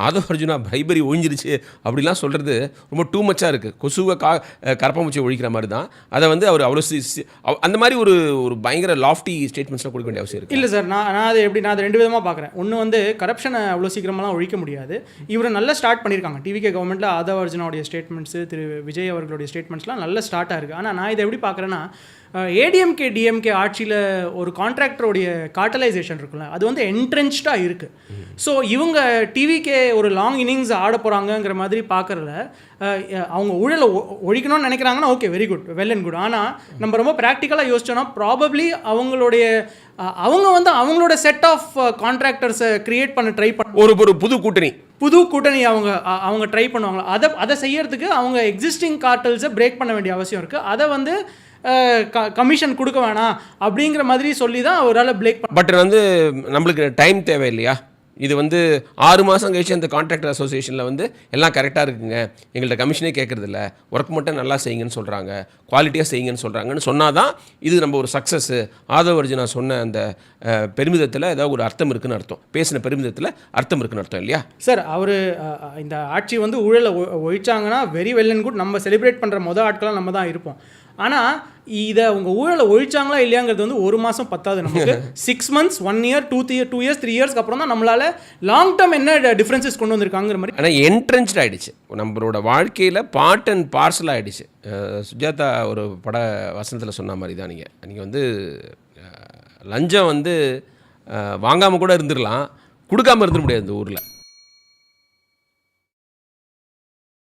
Aadhav Arjuna bribery ஒழிஞ்சிருச்சு அப்படிலாம் சொல்கிறது ரொம்ப டூ மச்சாக இருக்குது. கொசுவை கரப்பாம்பூச்சியை ஒழிக்கிற மாதிரி தான். அதை வந்து அவர் அவ்வளோ அந்த மாதிரி ஒரு ஒரு பயங்கர லாஃப்டி ஸ்டேட்மெண்ட்ஸ்லாம் கொடுக்க வேண்டிய அவசியம் இருக்குது. இல்லை சார், நான் அது 2 விதமாக பார்க்குறேன். ஒன்று வந்து கரப்ஷனை அவ்வளோ சீக்கிரமெல்லாம் ஒழிக்க முடியாது. இவரை நல்லா ஸ்டார்ட் பண்ணியிருக்காங்க. டிவிகே கவர்மெண்ட்டில் ஆதவ அர்ஜுனாவுடைய ஸ்டேட்மெண்ட்ஸு, திரு விஜய் அவர்களுடைய ஸ்டேட்மெண்ட்ஸ்லாம் நல்ல ஸ்டார்ட்டாக இருக்குது. ஆனால் நான் இதை எப்படி பார்க்குறேன்னா, ஏடிஎம்கே டிஎம்கே ஆட்சியில் ஒரு கான்ட்ராக்டருடைய காட்டலைசேஷன் இருக்குல்ல, அது வந்து என்ட்ரென்ச்டாக இருக்குது. ஸோ இவங்க டிவிக்கே ஒரு லாங் இன்னிங்ஸ் ஆட போகிறாங்கங்கிற மாதிரி பார்க்குறதுல அவங்க ஊழலை ஒழிக்கணும்னு நினைக்கிறாங்கன்னா okay, very good, well and good. ஆனால் நம்ம ரொம்ப ப்ராக்டிக்கலாக யோசிச்சோன்னா ப்ராபப்ளி அவங்க வந்து அவங்களோட செட் ஆஃப் கான்ட்ராக்டர்ஸை க்ரியேட் பண்ண ட்ரை பண்ண ஒரு புது கூட்டணி அவங்க ட்ரை பண்ணுவாங்களா? அதை செய்யறதுக்கு அவங்க எக்ஸிஸ்டிங் கார்ட்டல்ஸை பிரேக் பண்ண வேண்டிய அவசியம் இருக்குது. அதை வந்து கமிஷன் கொடுக்க வேணாம் அப்படிங்கிற மாதிரி சொல்லி தான் அவரால் பிரேக் பண்ண. பட் வந்து நம்மளுக்கு டைம் தேவை இல்லையா? இது வந்து 6 மாதம் கழிச்சு அந்த கான்ட்ராக்டர் அசோசியேஷனில் வந்து எல்லாம் கரெக்டாக இருக்குங்க, எங்கள்கிட்ட கமிஷனே கேட்குறதில்ல, ஒர்க் மட்டும் நல்லா செய்யுங்கன்னு சொல்கிறாங்க, குவாலிட்டியாக செய்யுங்கன்னு சொல்கிறாங்கன்னு சொன்னால் தான் இது நம்ம ஒரு சக்ஸஸ்ஸு. ஆதவ அர்ஜுனா சொன்ன அந்த பெருமிதத்தில் ஏதாவது ஒரு அர்த்தம் இருக்குன்னு அர்த்தம், பேசின பெருமிதத்தில் அர்த்தம் இருக்குன்னு அர்த்தம் இல்லையா சார்? அவர் இந்த ஆட்சி வந்து ஊழலை ஒழிச்சாங்கன்னா வெரி வெல் அண்ட் குட், நம்ம செலிப்ரேட் பண்ணுற ஆட்களாக நம்ம தான் இருப்போம். ஆனால் இதை அவங்க ஊழலை ஒழிச்சாங்களா இல்லையாங்கிறது வந்து 1 மாதம் பத்தாது நமக்கு. 6 months, 1 year, 2 years, 3 yearsக்கு அப்புறம் தான் நம்மளால் லாங் டேர்ம் என்ன டிஃப்ரென்சஸ் கொண்டு வந்திருக்காங்கிற மாதிரி. ஆனால் என்ட்ரென்ச்ட் ஆகிடுச்சு நம்மளோட வாழ்க்கையில், பார்ட் அண்ட் பார்சல் ஆகிடுச்சு. சுஜாதா ஒரு பட வசனத்தில் சொன்ன மாதிரி தான், நீங்கள் வந்து லஞ்சம் வந்து வாங்காமல் கூட இருந்துடலாம், கொடுக்காமல் இருந்துட முடியாது இந்த ஊரில்.